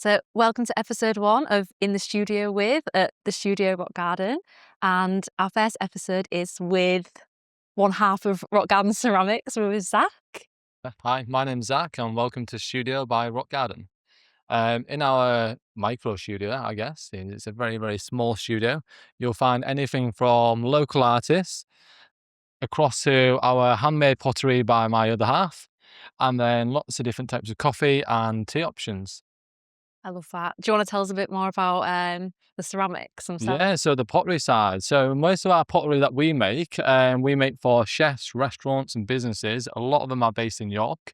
So, welcome to episode 1 of In the Studio with at the Studio Rock Garden. And our first episode is with one half of Rock Garden Ceramics, with Zach. Hi, my name's Zach, and welcome to Studio by Rock Garden. In our micro studio, I guess, it's a very, very small studio. You'll find anything from local artists across to our handmade pottery by my other half, and then lots of different types of coffee and tea options. I love that. Do you want to tell us a bit more about the ceramics themselves? Yeah, so the pottery side. So most of our pottery that we make for chefs, restaurants, and businesses. A lot of them are based in York.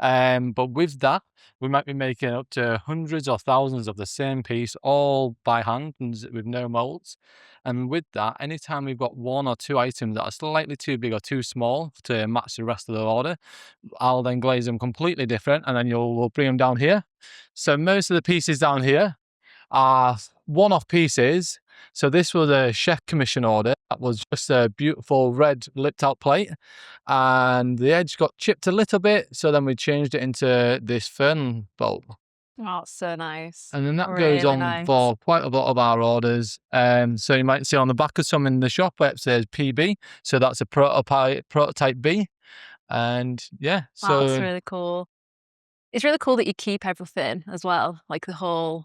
But with that, we might be making up to hundreds or thousands of the same piece, all by hand and with no molds. And with that, anytime we've got one or two items that are slightly too big or too small to match the rest of the order, I'll then glaze them completely different, and then we'll bring them down here. So most of the pieces down here are one-off pieces. So this was a chef commission order. That was just a beautiful red lipped out plate, and the edge got chipped a little bit. So then we changed it into this fern bulb. Oh, it's so nice. And then that goes Really on nice. for quite a lot of our orders. So you might see on the back of some in the shop where it says PB. So that's a prototype B. And yeah, Wow, that's so really cool. It's really cool that you keep everything as well, like the whole,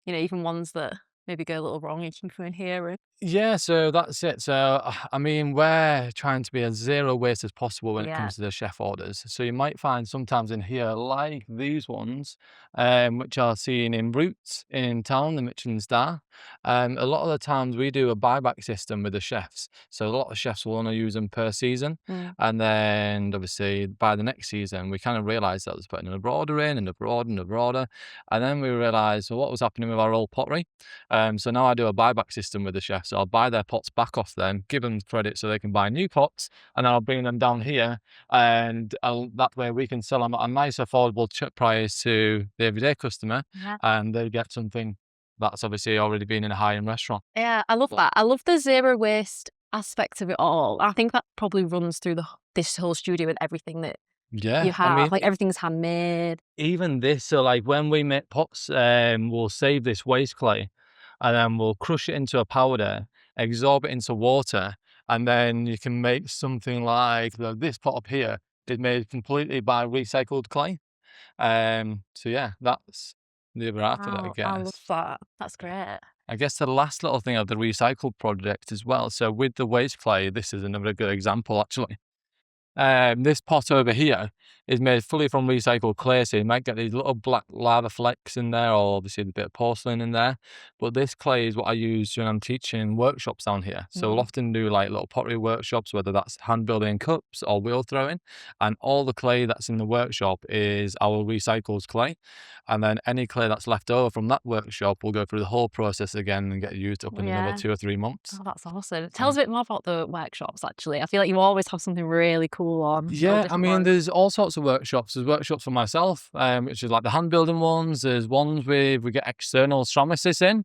even ones that maybe go a little wrong, you can come in here and yeah, so that's it. So, I mean, we're trying to be as zero waste as possible when it yeah. comes to the chef orders. So you might find sometimes in here, like these ones, which are seen in Roots in town, the Michelin star. A lot of the times we do a buyback system with the chefs. So a lot of chefs will only use them per season. Mm. And then obviously by the next season, we kind of realized that was putting another order in, another order, another order. And then we realized, well, what was happening with our old pottery? So now I do a buyback system with the chefs. So I'll buy their pots back off them, give them credit so they can buy new pots, and then I'll bring them down here, and that way we can sell them at a nice affordable price to the everyday customer, Yeah. and they get something that's obviously already been in a high-end restaurant. Yeah, I love that. I love the zero waste aspect of it all. I think that probably runs through this whole studio with everything that Yeah, you I have. mean, Like everything's handmade. even this, so like when we make pots, we'll save this waste clay, and then we'll crush it into a powder, absorb it into water, and then you can make something like this pot up here is made completely by recycled clay. So yeah, that's the other half of it, I Wow, I love guess. that. That's great. I guess the last little thing of the recycled project as well. So with the waste clay, this is another good example actually. This pot over here is made fully from recycled clay, so you might get these little black lava flecks in there, or obviously a bit of porcelain in there. But this clay is what I use when I'm teaching workshops down here. So we'll often do like little pottery workshops, whether that's hand building cups or wheel throwing. And all the clay that's in the workshop is our recycled clay. And then any clay that's left over from that workshop will go through the whole process again and get used up in another Yeah. 2 or 3 months. Oh, that's awesome. Tell us a bit more about the workshops, actually. I feel like you always have something really cool on. All Yeah, I different mean, ones. there's all sorts of workshops. There's workshops for myself, which is like the hand building ones. There's ones we get external ceramicists in.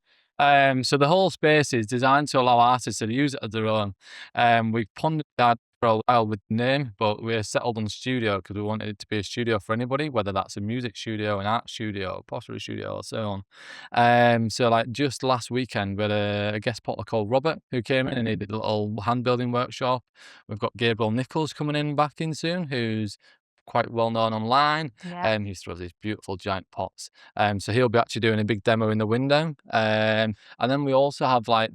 So the whole space is designed to allow artists to use it as their own. We've pondered that for a while with the name, but we're settled on studio because we wanted it to be a studio for anybody, whether that's a music studio, an art studio, a pottery studio, or so on. So like just last weekend, we had a guest potter called Robert who came in and he did a little hand building workshop. We've got Gabriel Nichols coming in back in soon, who's quite well known online. Yeah. He throws these beautiful giant pots. So he'll be actually doing a big demo in the window. And then we also have like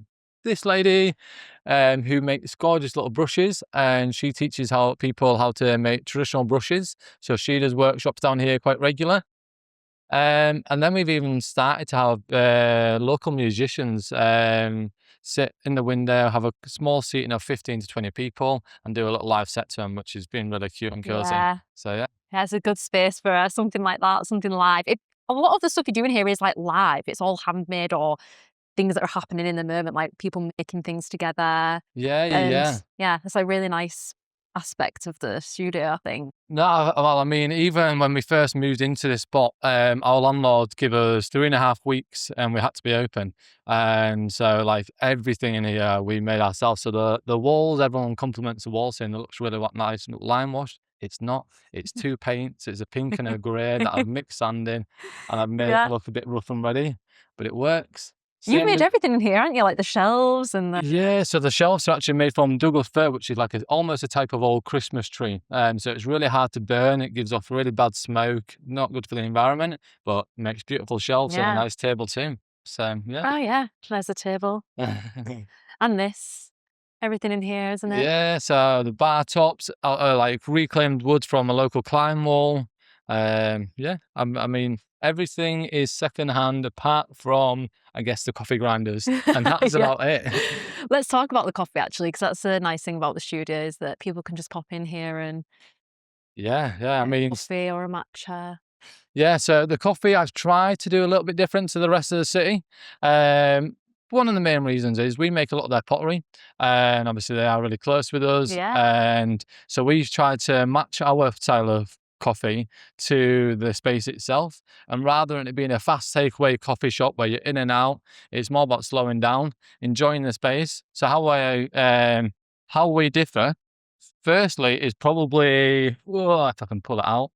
this lady who makes gorgeous little brushes, and she teaches people how to make traditional brushes. So she does workshops down here quite regular. And then we've even started to have local musicians sit in the window, have a small seating of 15 to 20 people, and do a little live set to them, which has been really cute and cozy. Yeah. So yeah. Yeah, it's a good space for something like that, something live. A lot of the stuff you're doing here is like live. It's all handmade or things that are happening in the moment, like people making things together. Yeah, yeah, And yeah. yeah, it's a really nice aspect of the studio, I think. No, well, I mean, even when we first moved into this spot, our landlord gave us 3.5 weeks and we had to be open. And so like everything in here we made ourselves. So the walls, everyone compliments the walls saying it looks really nice and lime washed. It's not. It's two paints. It's a pink and a grey that I've mixed sand in, and I've made it Yeah. look a bit rough and ready, but it works. You've Same made with everything in here, haven't you? Like the shelves and the yeah, so the shelves are actually made from Douglas fir, which is like almost a type of old Christmas tree. So it's really hard to burn. It gives off really bad smoke, not good for the environment, but makes beautiful shelves and a yeah. nice table too. So yeah. Oh yeah, there's a table. And this. Everything in here, isn't it? Yeah, so the bar tops are like reclaimed wood from a local climb wall. Yeah, I mean, everything is secondhand apart from, I guess, the coffee grinders, and that's Yeah. about it. Let's talk about the coffee actually, because that's the nice thing about the studio is that people can just pop in here and Yeah, I get a mean, coffee or a matcha. yeah, so the coffee I've tried to do a little bit different to the rest of the city. Um, one of the main reasons is we make a lot of their pottery, and obviously they are really close with us. Yeah. And so we've tried to match our style of coffee to the space itself. And rather than it being a fast takeaway coffee shop where you're in and out, it's more about slowing down, enjoying the space. So how we differ, firstly, is probably if I can pull it out.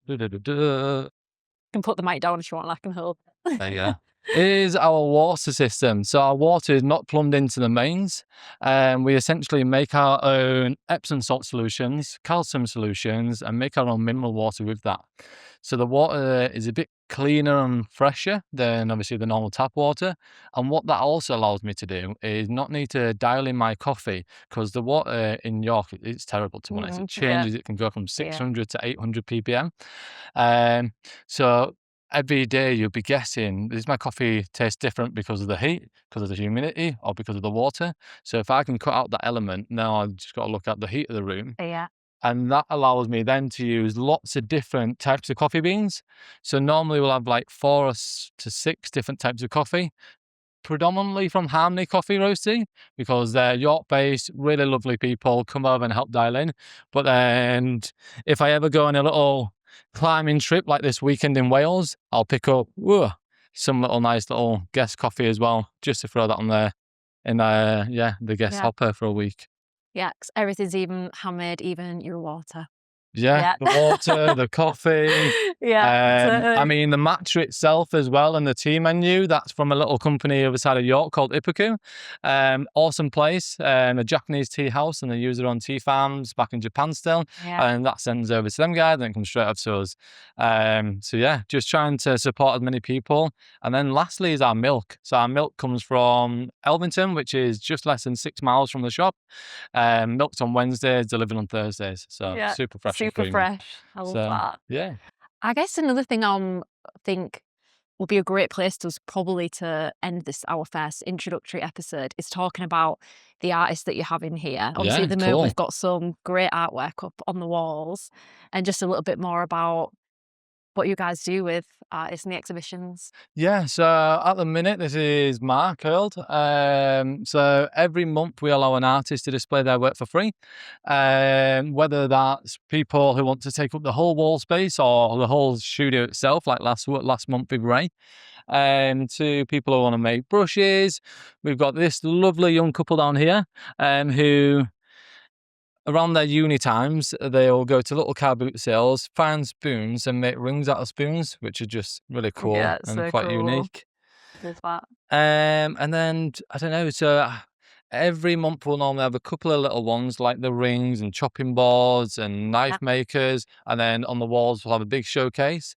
You can put the mic down if you want, and I can hold it. There you go. Is our water system. So our water is not plumbed into the mains, and we essentially make our own Epsom salt solutions, calcium solutions, and make our own mineral water with that. So the water is a bit cleaner and fresher than obviously the normal tap water. And what that also allows me to do is not need to dial in my coffee, because the water in York, it's terrible to be honest. It Yeah. changes. It can go from Yeah. 600 to 800 ppm. So every day you'll be guessing, does my coffee taste different because of the heat, because of the humidity, or because of the water? So if I can cut out that element, now I've just got to look at the heat of the room. Yeah. And that allows me then to use lots of different types of coffee beans. So normally we'll have like 4 to 6 different types of coffee, predominantly from Harmony Coffee Roasting, because they're York-based, really lovely people, come over and help dial in. But then if I ever go on a little climbing trip like this weekend in Wales, I'll pick up some little nice little guest coffee as well, just to throw that on there in the guest Yeah. hopper for a week. Yeah, 'cause everything's even handmade, even your water. Yeah, Yeah. the water, the coffee. Yeah, I totally. mean, the matcha itself as well, and the tea menu, that's from a little company other side of York called Ippoku. Awesome place, a Japanese tea house, and they use their own tea farms back in Japan still. Yeah. And that sends over to them guys, then it comes straight up to us. So yeah, just trying to support as many people. And then lastly is our milk. So our milk comes from Elvington, which is just less than 6 miles from the shop. Milked on Wednesdays, delivered on Thursdays. So Yeah, super fresh and super creamy. fresh. I love So that. yeah. I guess another thing think would be a great place to us probably to end this our first introductory episode is talking about the artists that you have in here. Obviously, Yeah, at the moment cool. we've got some great artwork up on the walls, and just a little bit more about what you guys do with artists in the exhibitions. Yeah, so at the minute, this is Mark Hurled. So every month we allow an artist to display their work for free. Whether that's people who want to take up the whole wall space or the whole studio itself, like last month with Ray. To people who want to make brushes. We've got this lovely young couple down here who around their uni times, they'll go to little car boot sales, find spoons and make rings out of spoons, which are just really cool Yeah, it's and so quite cool. unique. There's that. And then, I don't know, so every month we'll normally have a couple of little ones like the rings and chopping boards and knife makers. And then on the walls, we'll have a big showcase.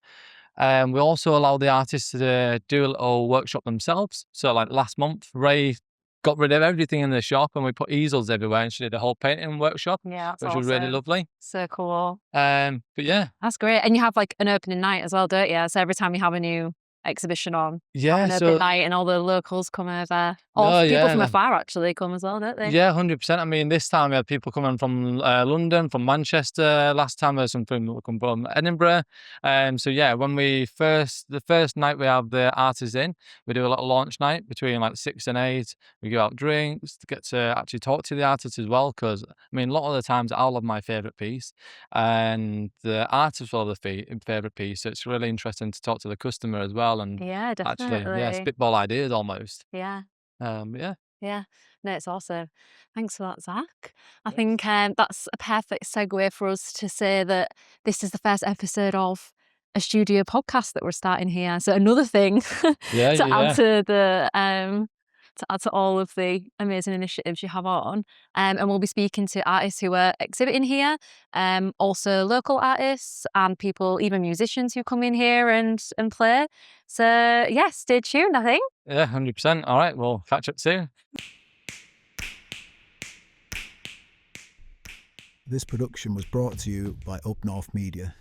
We also allow the artists to do a little workshop themselves. So like last month, Ray got rid of everything in the shop and we put easels everywhere and she did a whole painting workshop, Yeah, that's which was really awesome. lovely. So cool. But yeah. That's great. And you have like an opening night as well, don't you? So every time you have a new exhibition on, you have Yeah, an opening night and all the locals come over. Or no, people from yeah. afar actually come as well, don't they? Yeah, 100%. I mean, this time we had people coming from London, from Manchester. Last time there was some people come from Edinburgh. So yeah, the first night we have the artists in, we do a little launch night between like 6 and 8. We give out drinks to get to actually talk to the artists as well. Because I mean, a lot of the times I'll have my favourite piece, and the artist will have the favourite piece. So it's really interesting to talk to the customer as well, and Yeah, actually, definitely. spitball ideas almost. Yeah. Yeah. Yeah, no, it's awesome. Thanks for that, Zach. I Yes. think that's a perfect segue for us to say that this is the first episode of a studio podcast that we're starting here. So another thing Yeah, to add yeah. to the to add to all of the amazing initiatives you have on. And we'll be speaking to artists who are exhibiting here, also local artists and people, even musicians who come in here and play. So yeah, stay tuned, I think. Yeah, 100%. All right, we'll catch up soon. This production was brought to you by UPNORF Media.